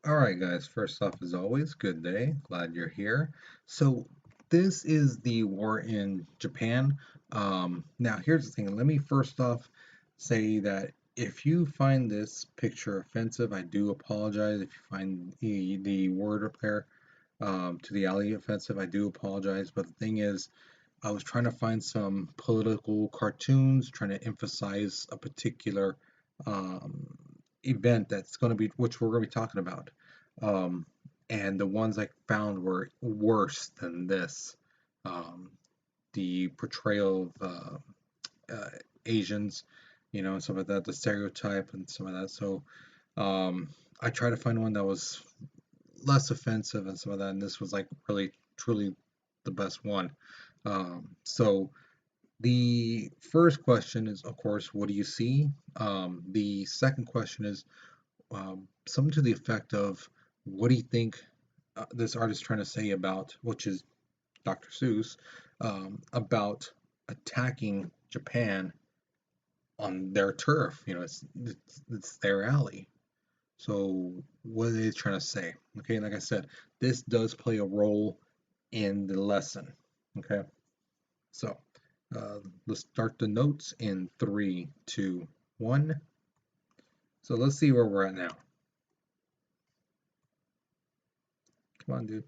All right, guys. First off, as always, good day. Glad you're here. So, this is the war in Japan. Now, here's the thing. Let me first off say that if you find this picture offensive, I do apologize. If you find the word up there to the alley offensive, I do apologize. But the thing is, I was trying to find some political cartoons, trying to emphasize a particular um, event that's going to be, which we're going to be talking about. Um, and the ones I found were worse than this. Um, the portrayal of uh, Asians, and some of that, the stereotype and some of that. So um, I tried to find one that was less offensive and some of that, and this was like really, truly the best one. So the first question is, of course, what do you see? The second question is something to the effect of, what do you think this artist is trying to say about, which is Dr. Seuss, about attacking Japan on their turf? It's their alley. So what are they trying to say? Okay, like I said, this does play a role in the lesson. Okay, so let's start the notes in three, two, one. So let's see where we're at now. Come on, dude.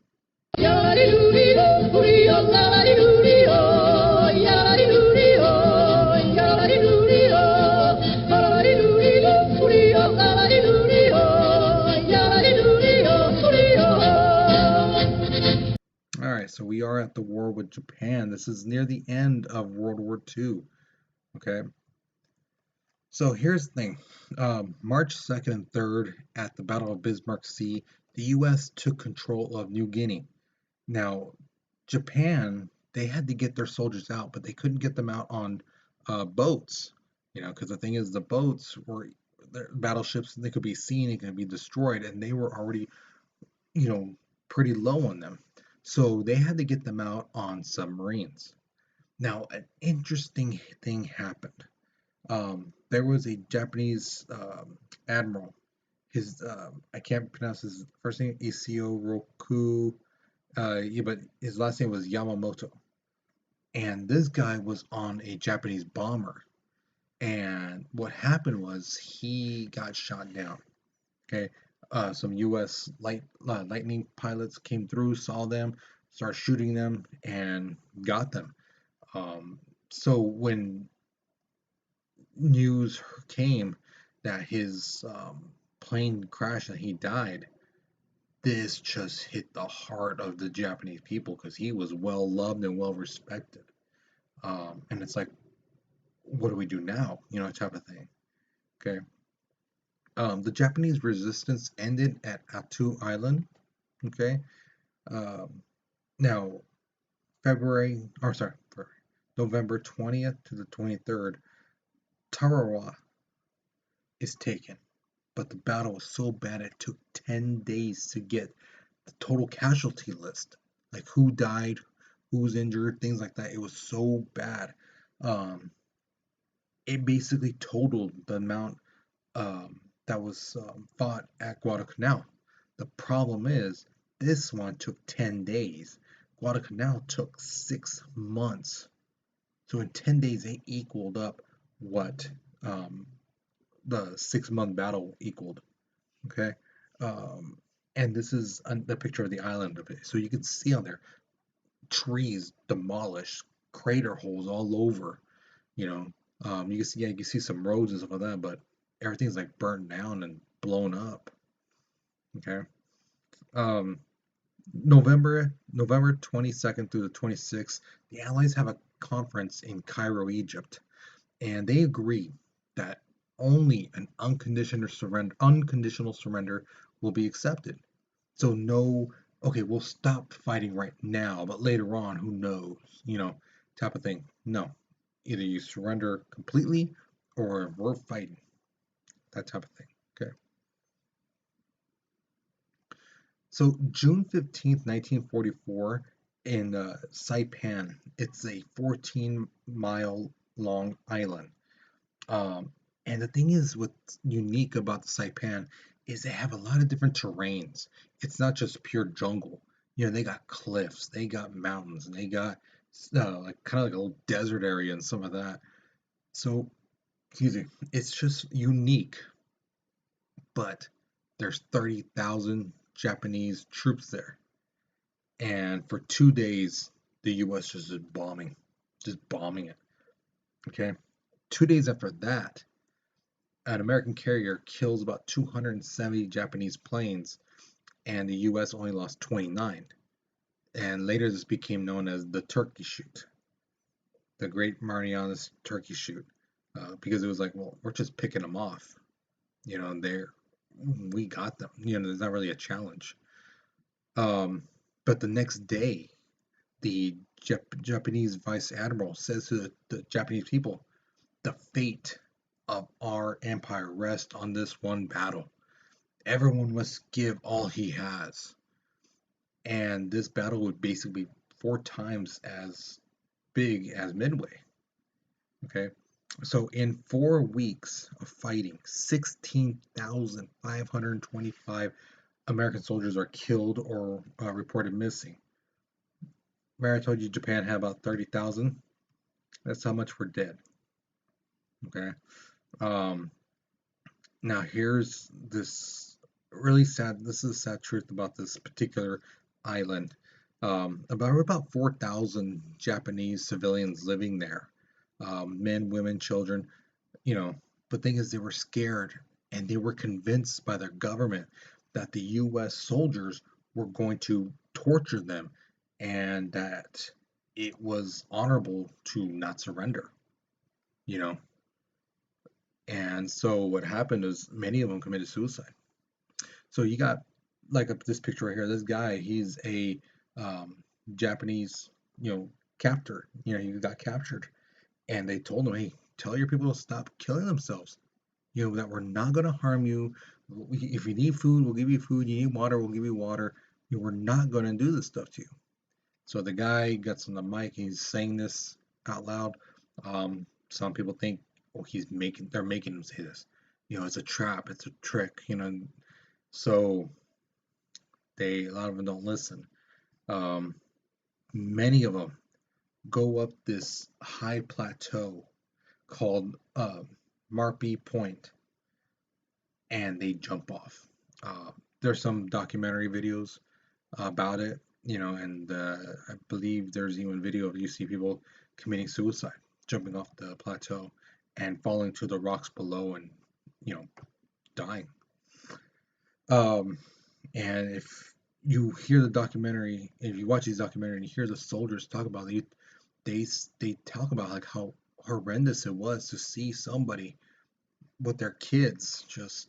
All right, so we are at the war with Japan. This is near the end of World War II. Okay, so here's the thing. March 2nd and 3rd, at the Battle of Bismarck Sea, the U.S. took control of New Guinea. Now, Japan, they had to get their soldiers out, but they couldn't get them out on boats. Because the thing is, the boats were battleships, they could be seen, it could be destroyed, and they were already, you know, pretty low on them. So they had to get them out on submarines. Now, an interesting thing happened. There was a Japanese admiral. His I can't pronounce his first name, Isio Roku. Yeah, but his last name was Yamamoto. And this guy was on a Japanese bomber. And what happened was he got shot down. Okay, some U.S. lightning pilots came through, saw them, started shooting them, and got them. So when news came that his plane crashed and he died, this just hit the heart of the Japanese people because he was well loved and well respected. And it's like, what do we do now? Type of thing. Okay. The Japanese resistance ended at Attu Island. Okay. Um, Now, November 20th to the 23rd, Tarawa is taken. But the battle was so bad it took 10 days to get the total casualty list. Like who died, who was injured, things like that. It was so bad. Um, it basically totaled the amount that was fought at Guadalcanal. The problem is, this one took 10 days. Guadalcanal took 6 months. So in 10 days, they equaled up what the 6 month battle equaled. Okay. Um, and this is the picture of the island of it. So you can see on there trees demolished, crater holes all over. You know, you can see, yeah, you can see some roads and stuff like that, but everything's like burnt down and blown up. Okay. Um, November 22nd through the 26th, the Allies have a conference in Cairo, Egypt, and they agree that only an unconditional surrender will be accepted. So no, okay, we'll stop fighting right now, but later on, who knows, type of thing. No, either you surrender completely or we're fighting, that type of thing. Okay. So June 15th, 1944, in Saipan, it's a 14-mile long island. Um, and the thing is, what's unique about the Saipan is they have a lot of different terrains. It's not just pure jungle. They got cliffs, they got mountains, and they got like kind of like a little desert area and some of that. So, excuse me, it's just unique. But there's 30,000 Japanese troops there, and for 2 days, the U.S. just bombing it. Okay, 2 days after that, an American carrier kills about 270 Japanese planes, and the U.S. only lost 29. And later, this became known as the Turkey Shoot, the Great Marianas Turkey Shoot, because it was like, well, we're just picking them off. They're we got them. There's not really a challenge. Um, but the next day, the Japanese vice admiral says to the Japanese people, the fate of our empire rests on this one battle. Everyone must give all he has. And this battle would basically be 4 times as big as Midway. Okay. So in 4 weeks of fighting, 16,525 American soldiers are killed or reported missing. Remember I told you Japan had about 30,000? That's how much were dead. Okay. Um, Now here's this really sad. This is a sad truth about this particular island. About 4,000 Japanese civilians living there, men, women, children. You know, the thing is, they were scared and they were convinced by their government that the U.S. soldiers were going to torture them, and that it was honorable to not surrender. You know, and so what happened is many of them committed suicide. So you got like this picture right here. This guy, he's a um, Japanese, captor. He got captured, and they told him, "Hey, tell your people to stop killing themselves. That we're not going to harm you. If you need food, we'll give you food. You need water, we'll give you water. We're not going to do this stuff to you." So the guy gets on the mic. He's saying this out loud. Some people think, oh, they're making him say this. It's a trap. It's a trick. So a lot of them don't listen. Um, Many of them go up this high plateau called Marpy Point, and they jump off. There's some documentary videos about it, and I believe there's even video of you see people committing suicide, jumping off the plateau and falling to the rocks below and, you know, dying. Um, and if you watch these documentaries and you hear the soldiers talk about it, they talk about like how horrendous it was to see somebody with their kids just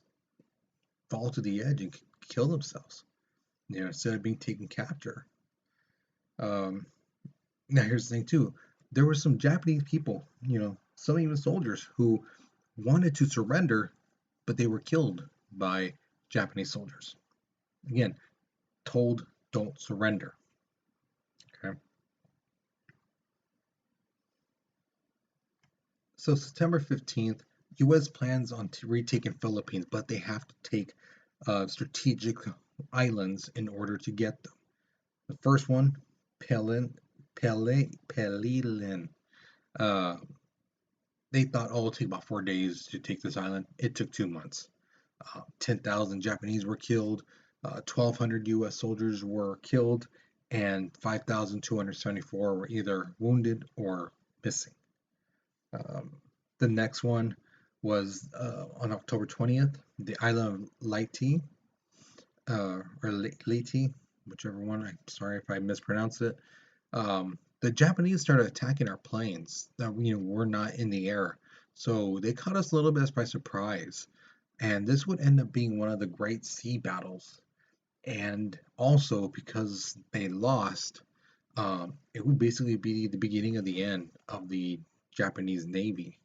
fall to the edge and kill themselves, instead of being taken capture. Um, Now here's the thing too. There were some Japanese people, some even soldiers who wanted to surrender, but they were killed by Japanese soldiers. Again, told don't surrender. Okay. So September 15th, U.S. plans on retaking Philippines, but they have to take strategic islands in order to get them. The first one, Pelilin. Uh, they thought, oh, it'll take about 4 days to take this island. It took 2 months. 10,000 Japanese were killed, 1,200 U.S. soldiers were killed, and 5,274 were either wounded or missing. Um, the next one was on October 20th, the island of Leyte, or Leyte, whichever one. I'm sorry if I mispronounce it. The Japanese started attacking our planes that were not in the air, so they caught us a little bit by surprise. And this would end up being one of the great sea battles. And also because they lost, it would basically be the beginning of the end of the Japanese Navy.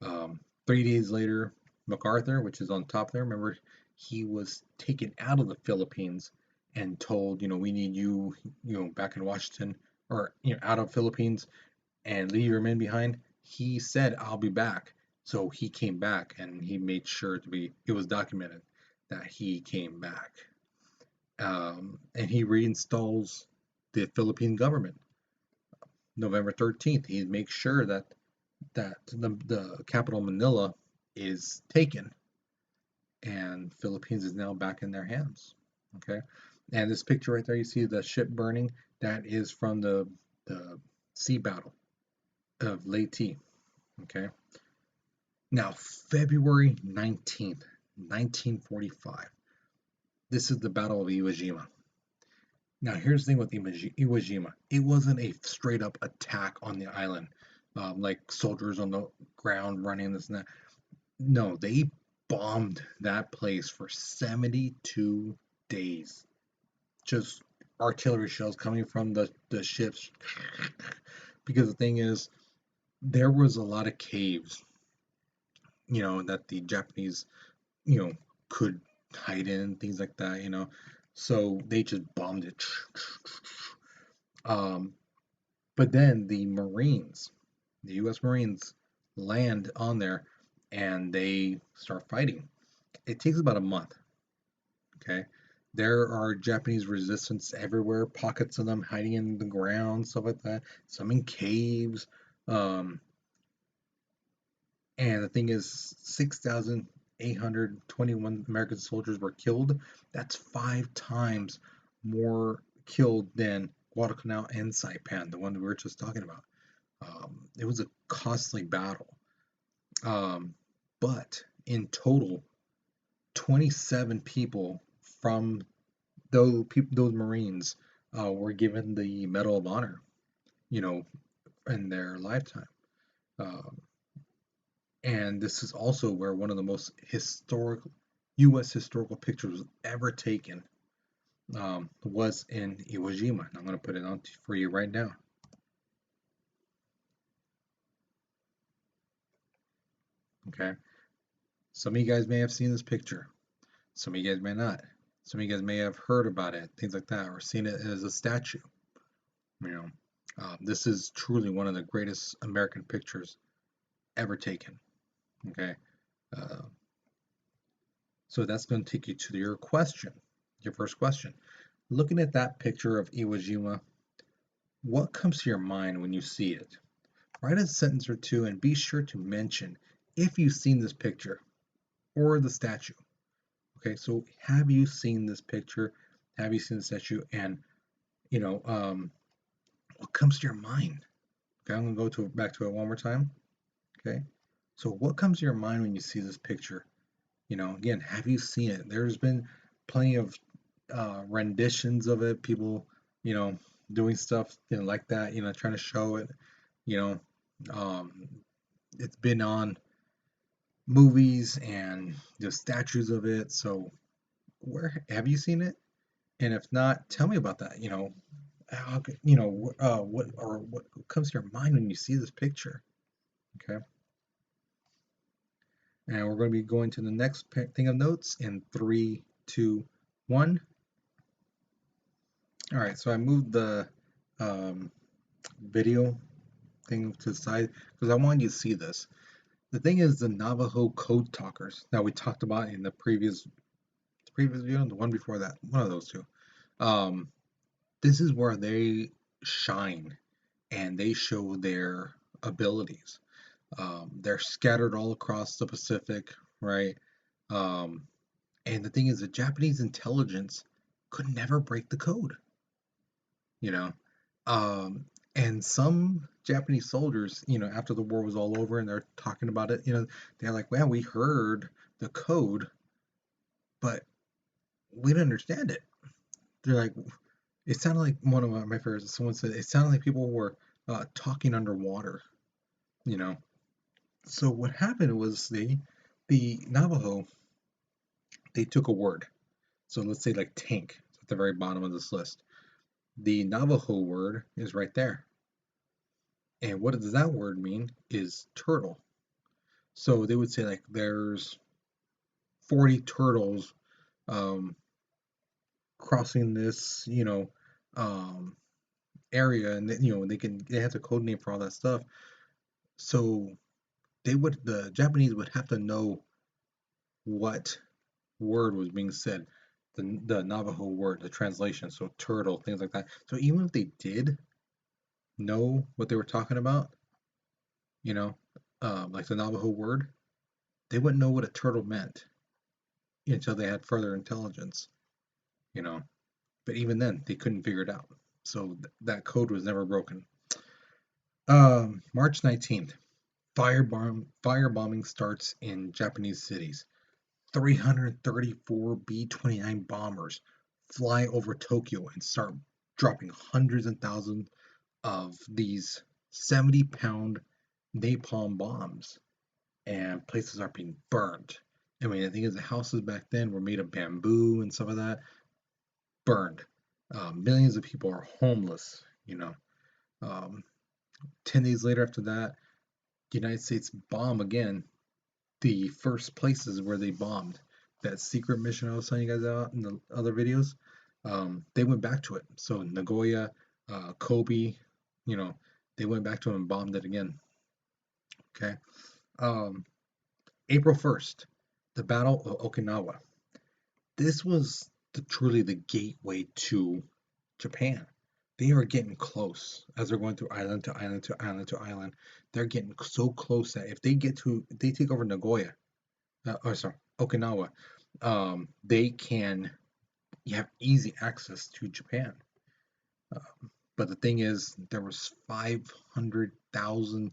3 days later, MacArthur, which is on top there, remember, he was taken out of the Philippines and told, we need you, back in Washington, or out of Philippines, and leave your men behind. He said, "I'll be back." So he came back and he made sure it was documented. that he came back. And he reinstalls the Philippine government. November 13th, he makes sure that the capital Manila is taken, and Philippines is now back in their hands. Okay, and this picture right there, you see the ship burning. That is from the sea battle of Leyte. Okay, now February 19th, 1945. This is the Battle of Iwo Jima. Now, here's the thing with Iwo Jima. It wasn't a straight up attack on the island, like soldiers on the ground running this and that. No, they bombed that place for 72 days. Just artillery shells coming from the ships. Because the thing is, there was a lot of caves, that the Japanese, could hide in, things like that. So they just bombed it. Um, but then the U.S. Marines land on there and they start fighting. It takes about a month. Okay. There are Japanese resistance everywhere, pockets of them hiding in the ground, stuff like that, some in caves. Um, and the thing is, 6,821 American soldiers were killed. That's 5 times more killed than Guadalcanal and Saipan, the one we were just talking about. It was a costly battle. Um, but in total, 27 people from those Marines were given the Medal of Honor, you know, in their lifetime. Um, and this is also where one of the most historical U.S. historical pictures ever taken was in Iwo Jima. And I'm going to put it on for you right now. Okay. Some of you guys may have seen this picture. Some of you guys may not. Some of you guys may have heard about it, things like that, or seen it as a statue. You know, this is truly one of the greatest American pictures ever taken. Okay, uh, so that's going to take you to your question, your first question. Looking at that picture of Iwo Jima, what comes to your mind when you see it? Write a sentence or two and be sure to mention if you've seen this picture or the statue. Okay, so have you seen this picture? Have you seen the statue? And you know, what comes to your mind? Okay, I'm gonna go back to it one more time. Okay, so what comes to your mind when you see this picture? Again, have you seen it? There's been plenty of renditions of it. People, you know, doing stuff, like that. Trying to show it. You know, um, it's been on movies and the statues of it. So, where have you seen it? And if not, tell me about that. What comes to your mind when you see this picture? Okay. And we're going to be going to the next thing of notes in 3, 2, 1. All right, so I moved the um, video thing to the side because I wanted you to see this. The thing is the Navajo code talkers that we talked about in the previous video, the one before that, one of those two. Um, this is where they shine and they show their abilities. They're scattered all across the Pacific, right? Um, and the thing is, the Japanese intelligence could never break the code, you know. Um, and some Japanese soldiers, after the war was all over and they're talking about it, they're like, well, we heard the code, but we didn't understand it. They're like, it sounded like one of my favorites. Someone said it sounded like people were talking underwater, you know. So what happened was the Navajo, they took a word. So let's say like tank at the very bottom of this list. The Navajo word is right there. And what does that word mean? Is turtle. So they would say like there's 40 turtles um, crossing this, um, area, and they have the code name for all that stuff. So the Japanese would have to know what word was being said, the Navajo word, the translation, so turtle, things like that. So even if they did know what they were talking about, you know, like the Navajo word, they wouldn't know what a turtle meant until they had further intelligence, you know. But even then, they couldn't figure it out. So that code was never broken. March 19th, firebombing starts in Japanese cities. 334 B-29 bombers fly over Tokyo and start dropping hundreds and thousands of these 70-pound napalm bombs, and places are being burned. I mean, the thing is, the houses back then were made of bamboo and stuff like that, burned. Millions of people are homeless, you know. Um, 10 days later after that, the United States bomb again the first places where they bombed. That secret mission I was telling you guys about in the other videos, they went back to it. So Nagoya, Kobe, you know, they went back to it and bombed it again. Okay. Um, April 1st, the Battle of Okinawa. This was truly the gateway to Japan. They are getting close as they're going through island to island to island to island. They're getting so close that if they take over Nagoya, or sorry, Okinawa, they can have easy access to Japan. But the thing is, there was 500,000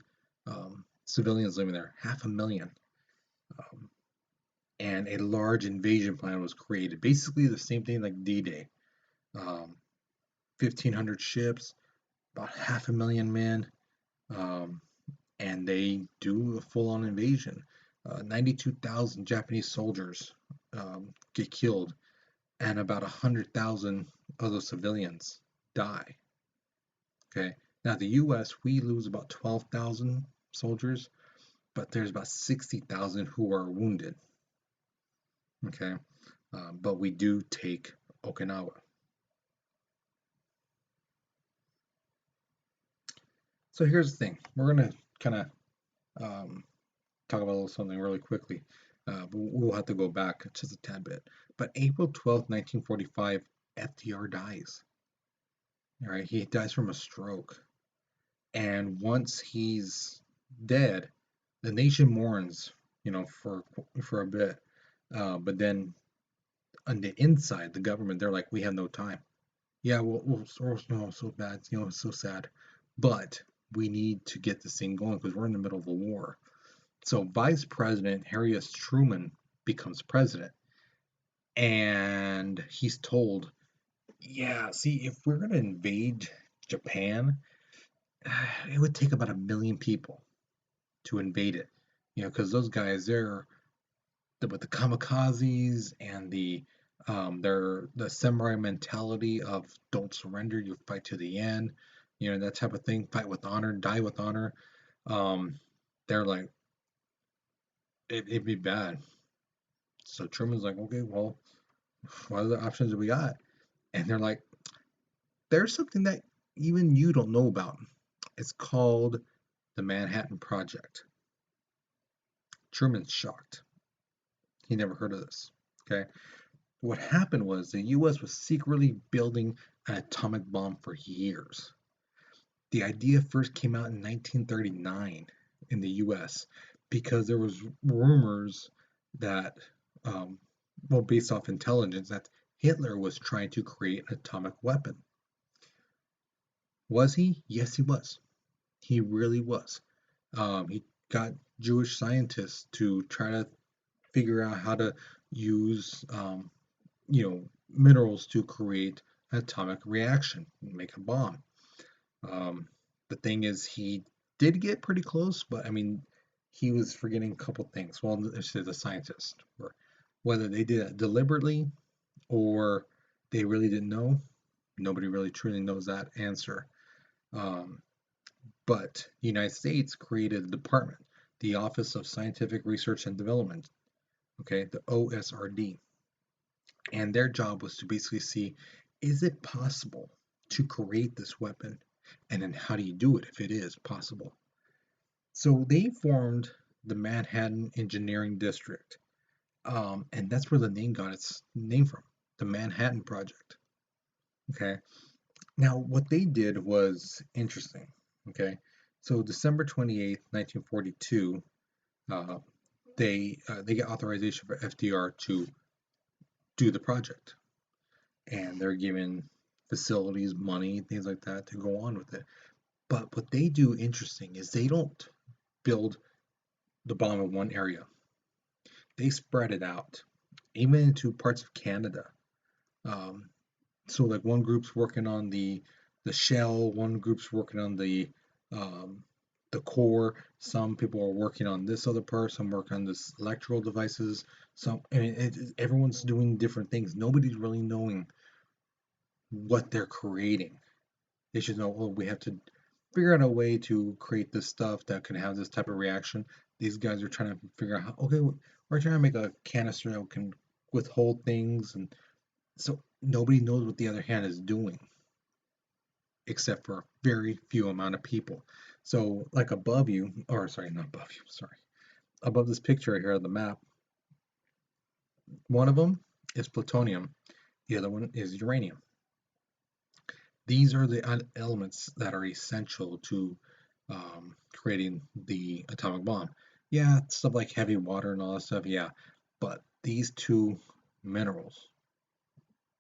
civilians living there, half a million, um, and a large invasion plan was created. Basically, the same thing like D-Day. Um, 1,500 ships, about half a million men, um, and they do a full-on invasion. 92,000 Japanese soldiers get killed, and about 100,000 other civilians die. Okay, now the U.S. we lose about 12,000 soldiers, but there's about 60,000 who are wounded. Okay, but we do take Okinawa. So here's the thing: we're gonna kind of um, talk about a little something really quickly. But we'll have to go back just a tad bit. But April 12th, 1945, FDR dies. All right, he dies from a stroke. And once he's dead, the nation mourns, you know, for a bit. But then on the inside, the government, they're like, we have no time. Yeah, so bad, you know, it's so sad. But we need to get this thing going because we're in the middle of a war. So Vice President Harry S. Truman becomes president, and he's told, yeah, see, if we're gonna invade Japan, it would take about 1 million people to invade it. You know, because those guys, with the kamikazes and they're the samurai mentality of don't surrender, you fight to the end, you know, that type of thing, fight with honor, die with honor. Um, they're like, it'd be bad. So Truman's like, okay, well, what other options do we got? And they're like, there's something that even you don't know about. It's called the Manhattan Project. Truman's shocked. He never heard of this. Okay. What happened was the US was secretly building an atomic bomb for years. The idea first came out in 1939 in the US because there was rumors that, um, well, based off intelligence, that Hitler was trying to create an atomic weapon. Was he? Yes, he was. He really was. He got Jewish scientists to try to figure out how to use, minerals to create an atomic reaction, make a bomb. Um, the thing is, he did get pretty close, but I mean, he was forgetting a couple things. Well, this is a scientist, or whether they did it deliberately or they really didn't know, nobody really truly knows that answer. Um, but the United States created a department, the Office of Scientific Research and Development, okay, the OSRD. And their job was to basically see, is it possible to create this weapon? And then how do you do it if it is possible? So they formed the Manhattan Engineering District. And that's where the name got its name from, the Manhattan Project. Okay. Now, what they did was interesting. Okay. So December 28th, 1942, uh, they get authorization for FDR to do the project, and they're given facilities, money, things like that to go on with it. But what they do interesting is they don't build the bomb in one area. They spread it out, even into parts of Canada. Um, so like one group's working on the shell, one group's working on um, the core. Some people are working on this other part. Some work on this electrical devices. Some, I mean, everyone's doing different things. Nobody's really knowing what they're creating. They should know, oh, we have to figure out a way to create this stuff that can have this type of reaction. These guys are trying to figure out how, okay, we're trying to make a canister that can withhold things. And so nobody knows what the other hand is doing except for a very few amount of people. So like above you, or sorry, not above you, sorry. Above this picture right here on the map, one of them is plutonium, the other one is uranium. These are the elements that are essential to creating the atomic bomb. Yeah, stuff like heavy water and all that stuff, yeah, but these two minerals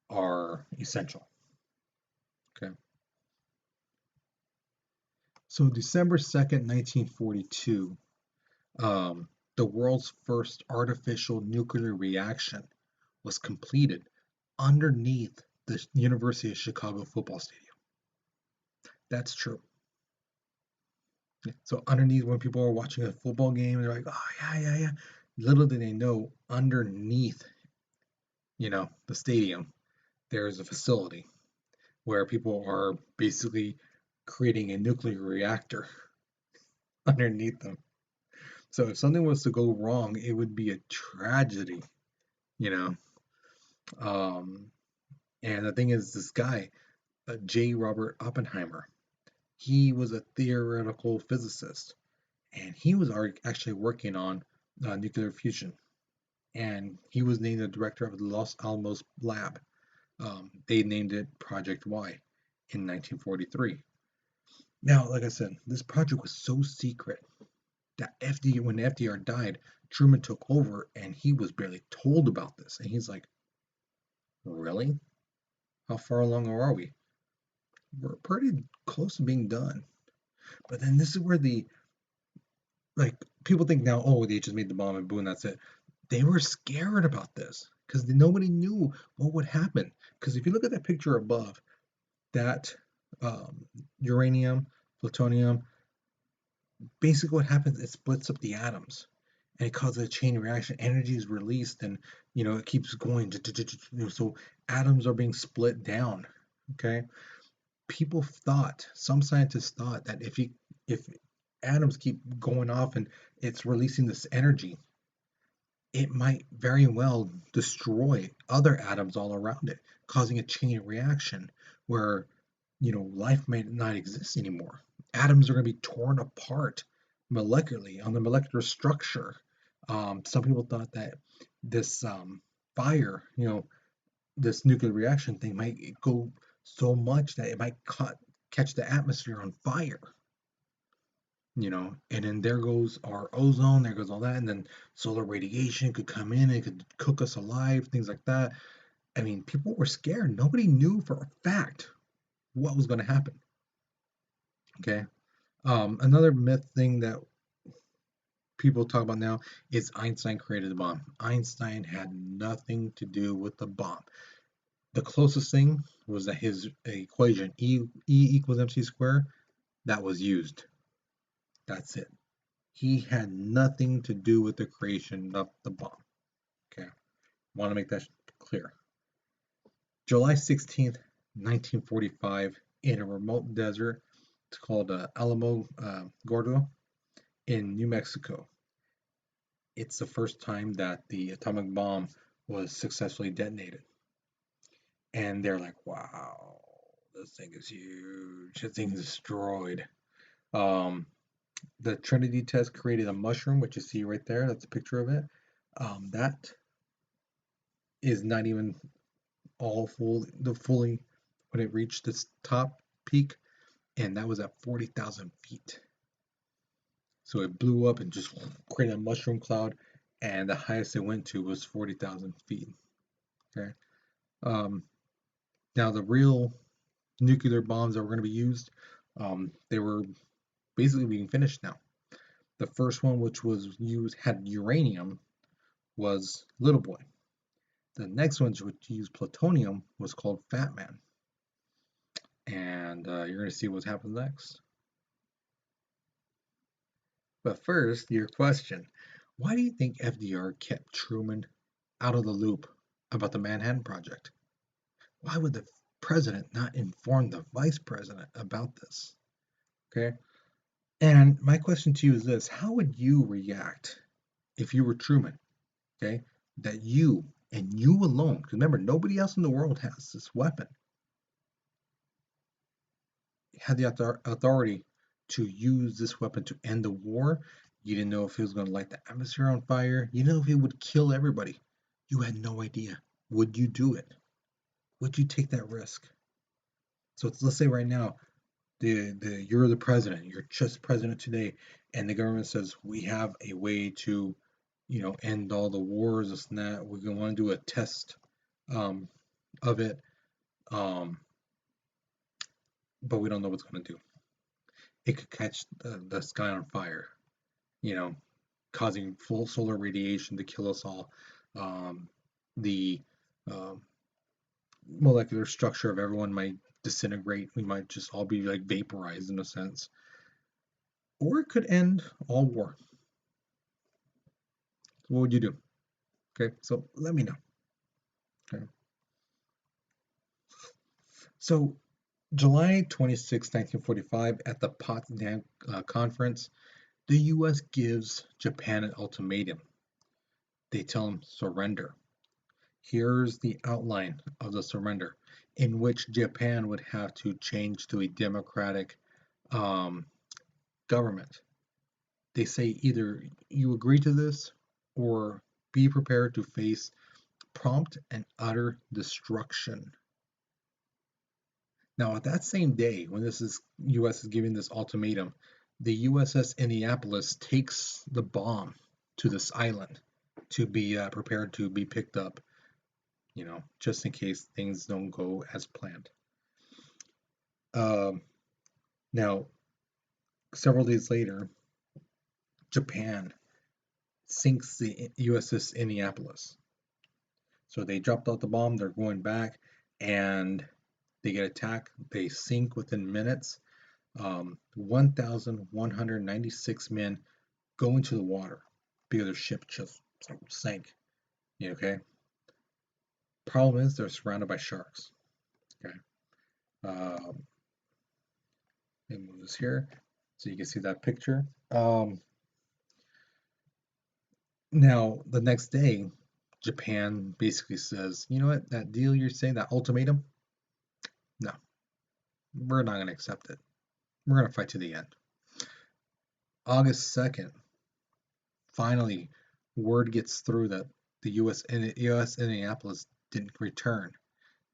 are essential. Okay. So December 2nd, 1942, um, the world's first artificial nuclear reaction was completed underneath the University of Chicago football stadium. That's true. So underneath, when people are watching a football game, they're like, "Oh yeah, yeah, yeah." Little do they know, underneath, the stadium, there's a facility where people are basically creating a nuclear reactor underneath them. So if something was to go wrong, it would be a tragedy, you know. Um, and the thing is, this guy, J. Robert Oppenheimer, he was a theoretical physicist, and he was actually working on nuclear fusion. And he was named the director of the Los Alamos lab. They named it Project Y in 1943. Now, like I said, this project was so secret that when FDR died, Truman took over and he was barely told about this. And he's like, really? How far along are we? We're pretty close to being done. But then this is where like, people think now, oh, they just made the bomb and boom, that's it. They were scared about this because nobody knew what would happen. Because if you look at that picture above, that um, uranium, plutonium, basically what happens, it splits up the atoms and it causes a chain reaction. Energy is released and, it keeps going. So atoms are being split down. Okay. People thought, some scientists thought that if atoms keep going off and it's releasing this energy, it might very well destroy other atoms all around it, causing a chain reaction where, life may not exist anymore. Atoms are going to be torn apart molecularly on the molecular structure. Some people thought that this fire, this nuclear reaction thing might go so much that it might catch the atmosphere on fire, and then there goes our ozone, there goes all that, and then solar radiation could come in, it could cook us alive, things like that. I mean, people were scared. Nobody knew for a fact what was going to happen. Okay. Another myth thing that people talk about now is Einstein created the bomb. Einstein had nothing to do with the bomb. The closest thing was that his equation E equals mc squared that was used. That's it. He had nothing to do with the creation of the bomb. Okay, want to make that clear. July 16th, 1945, in a remote desert, it's called Alamo Gordo in New Mexico. It's the first time that the atomic bomb was successfully detonated. And they're like, wow, this thing is huge. This thing is destroyed. Um, the Trinity test created a mushroom, which you see right there. That's a picture of it. That is not even all fully when it reached its top peak, and that was at 40,000 feet. So it blew up and just created a mushroom cloud, and the highest it went to was 40,000 feet. Okay. Um, Now the real nuclear bombs that were going to be used, they were basically being finished now. The first one, which was used had uranium, was Little Boy. The next one, which used plutonium, was called Fat Man. And you're going to see what happens next. But first, your question. Why do you think FDR kept Truman out of the loop about the Manhattan Project? Why would the president not inform the vice president about this? Okay. And my question to you is this: how would you react if you were Truman? Okay. That you and you alone, because remember, nobody else in the world has this weapon, had the authority to use this weapon to end the war. You didn't know if it was going to light the atmosphere on fire. You didn't know if it would kill everybody. You had no idea. Would you do it? Would you take that risk? So let's say right now, you're the president. You're just president today, and the government says we have a way to, end all the wars. This and that. We're going to want to do a test um, of it, um, but we don't know what's going to do. It could catch the sky on fire. You know, causing full solar radiation to kill us all. The um, molecular structure of everyone might disintegrate. We might just all be like vaporized in a sense. Or it could end all war. What would you do? Okay, so let me know. Okay. So July 26, 1945, at the Potsdam Conference, the US gives Japan an ultimatum. They tell them surrender. Here's the outline of the surrender, in which Japan would have to change to a democratic um, government. They say either you agree to this or be prepared to face prompt and utter destruction. Now, at that same day, when U.S. is giving this ultimatum, the USS Indianapolis takes the bomb to this island to be prepared to be picked up, just in case things don't go as planned. Um, Now, several days later, Japan sinks the USS Indianapolis. So they dropped out the bomb, they're going back, and they get attacked. They sink within minutes. 1,196 men go into the water because their ship just sank. Okay. Problem is, they're surrounded by sharks. Okay. Um, let me move this here so you can see that picture. Now, the next day, Japan basically says, you know what, that deal you're saying, that ultimatum, no, we're not going to accept it. We're going to fight to the end. August 2nd, finally, word gets through that the US Indianapolis didn't return.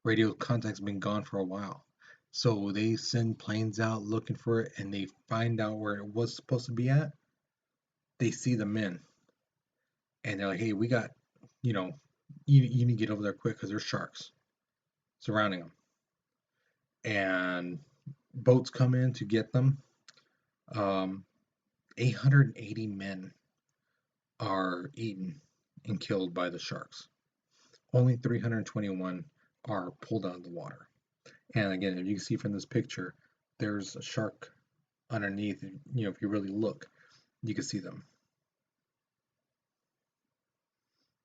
Radio contact's been gone for a while. So they send planes out looking for it, and they find out where it was supposed to be at. They see the men, and they're like, hey, we got, you know, you need to get over there quick because there's sharks surrounding them. And boats come in to get them. Um, 880 men are eaten and killed by the sharks. Only 321 are pulled out of the water. And again, if you can see from this picture, there's a shark underneath. If you really look, you can see them.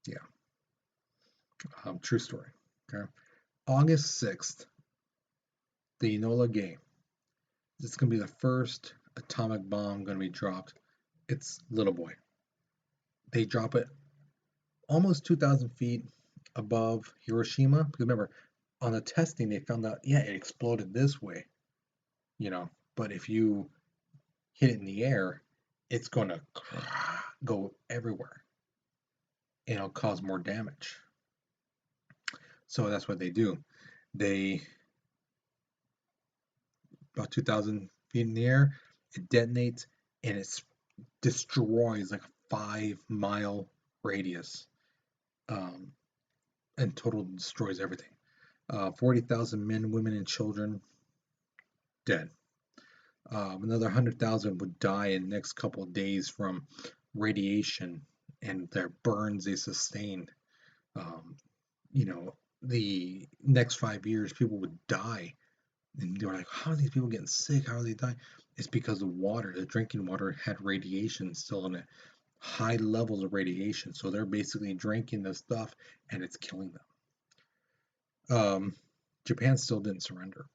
Yeah, true story. Okay. August 6th, the Enola Gay. This is going to be the first atomic bomb going to be dropped. It's Little Boy. They drop it almost 2,000 feet above Hiroshima. Because remember, on the testing, they found out, yeah, it exploded this way, but if you hit it in the air, it's going to go everywhere and it'll cause more damage. So that's what they do. They, about 2,000 feet in the air, it detonates and it destroys like a 5 mile radius. Um, and total destroys everything. 40,000 men, women, and children dead. Another 100,000 would die in the next couple of days from radiation and their burns they sustained. Um, you know, the next 5 years, people would die. And they were like, how are these people getting sick? How are they dying? It's because the water, the drinking water had radiation still in it, high levels of radiation. So they're basically drinking this stuff and it's killing them. Japan still didn't surrender.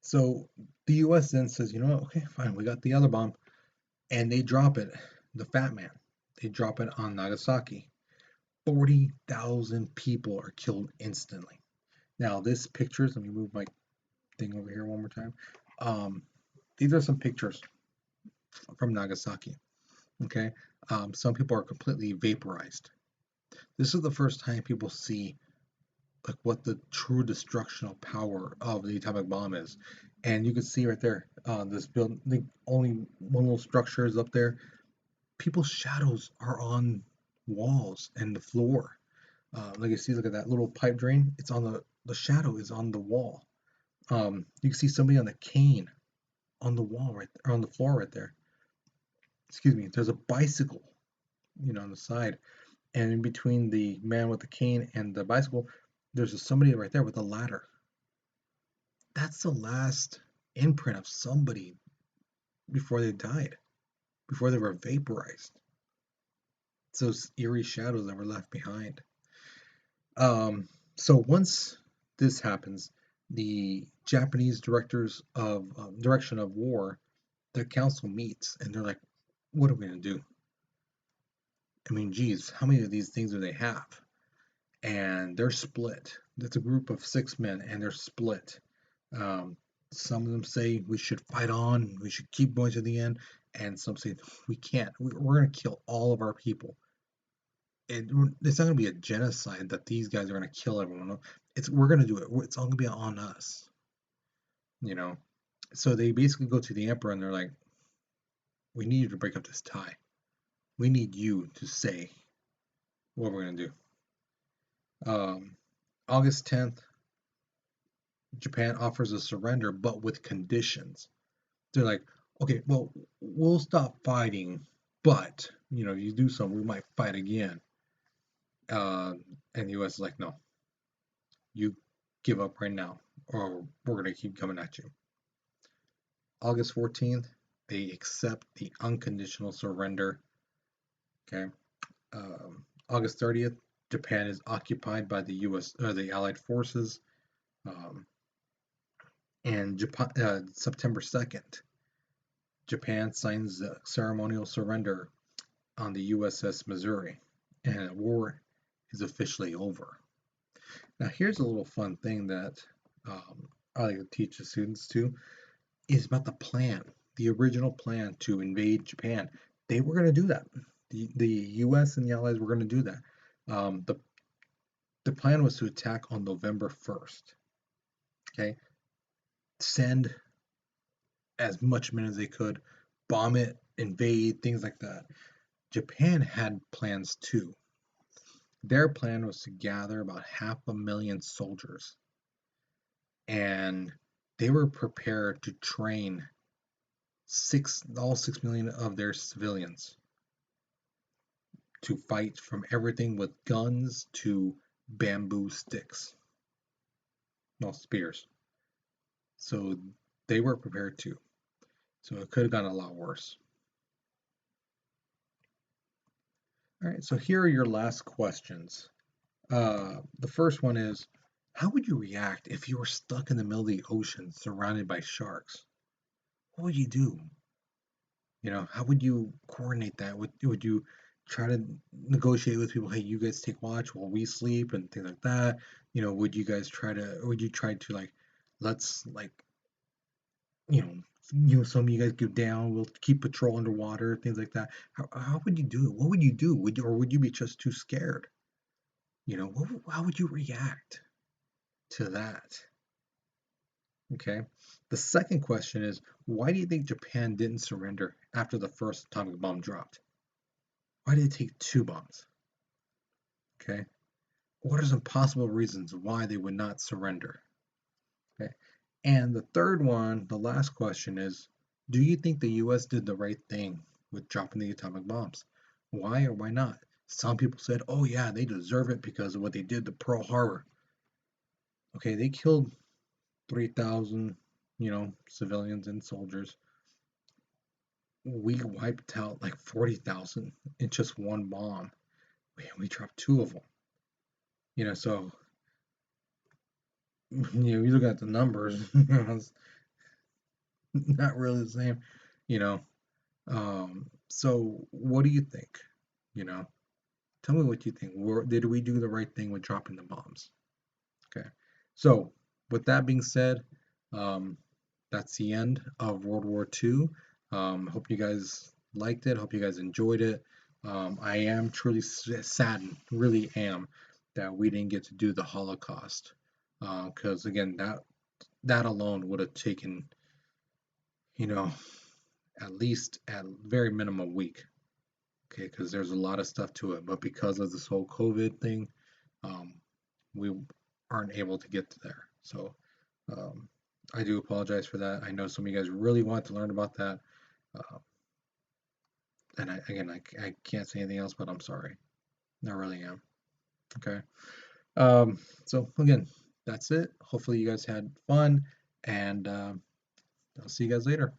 So the US then says, you know what, okay, fine, we got the other bomb. And they drop it, the Fat Man. They drop it on Nagasaki. 40,000 people are killed instantly. Now, this pictures, let me move my thing over here one more time. Um, these are some pictures from Nagasaki. Okay. Some people are completely vaporized. This is the first time people see like what the true destructional power of the atomic bomb is. And you can see right there, this building, the only one little structure is up there. People's shadows are on walls and the floor. Like you see, look at that little pipe drain. It's on the shadow is on the wall. You can see somebody on the cane on the wall right there, on the floor right there. Excuse me. There's a bicycle, on the side, and in between the man with the cane and the bicycle, there's somebody right there with a ladder. That's the last imprint of somebody before they died, before they were vaporized. It's those eerie shadows that were left behind. So once this happens, the Japanese direction of war, the council meets and they're like, "What are we gonna do? I mean, geez, how many of these things do they have?" And they're split. It's a group of 6 men, and they're split. Um, some of them say we should fight on, we should keep going to the end, and some say we can't. We're gonna kill all of our people. It's not going to be a genocide that these guys are going to kill everyone. We're going to do it. It's all going to be on us, you know. So they basically go to the emperor and they're like, "We need you to break up this tie. We need you to say what we're going to do." August 10th, Japan offers a surrender, but with conditions. They're like, "Okay, well, we'll stop fighting, but if you do something, we might fight again." Uh, and the U.S. is like, "No, you give up right now, or we're going to keep coming at you." August 14th, they accept the unconditional surrender. Okay. August 30th, Japan is occupied by the U.S. The Allied forces. Um, and September 2nd, Japan signs the ceremonial surrender on the USS Missouri, and the war is officially over. Now, here's a little fun thing that I like to teach the students too. Is about the plan, the original plan to invade Japan. They were going to do that. The U.S. and the Allies were going to do that. The plan was to attack on November 1st. Okay, send as much men as they could, bomb it, invade, things like that. Japan had plans too. Their plan was to gather about 500,000 soldiers, and they were prepared to train all 6 million of their civilians to fight from everything with guns to bamboo sticks, no spears. So they were prepared too. So it could have gone a lot worse. All right, so here are your last questions. The first one is, how would you react if you were stuck in the middle of the ocean surrounded by sharks? What would you do? How would you coordinate that? Would you try to negotiate with people? Hey, you guys take watch while we sleep and things like that. Would you try to like, let's like, some of you guys go down, we'll keep patrol underwater, things like that. How would you do it? What would you do? Would you be just too scared? How would you react to that? Okay. The second question is, why do you think Japan didn't surrender after the first atomic bomb dropped? Why did it take two bombs? Okay. What are some possible reasons why they would not surrender? Okay. And the third one, the last question is, do you think the US did the right thing with dropping the atomic bombs? Why or why not? Some people said, oh yeah, they deserve it because of what they did to Pearl Harbor. Okay, they killed 3,000, civilians and soldiers. We wiped out like 40,000 in just one bomb. We dropped two of them. So you look at the numbers, it's not really the same. You know, so what do you think? You know, tell me what you think. Did we do the right thing with dropping the bombs? Okay. So with that being said, um, that's the end of World War II. Hope you guys liked it. Hope you guys enjoyed it. I am truly saddened, really am, that we didn't get to do the Holocaust. Because again, that alone would have taken, you know, at least at very minimum a week. Okay, because there's a lot of stuff to it. But because of this whole COVID thing, um, we aren't able to get to there. So um, I do apologize for that. I know some of you guys really want to learn about that. Uh, and I can't say anything else, but I'm sorry. I really am. Okay. So again, that's it. Hopefully you guys had fun, and I'll see you guys later.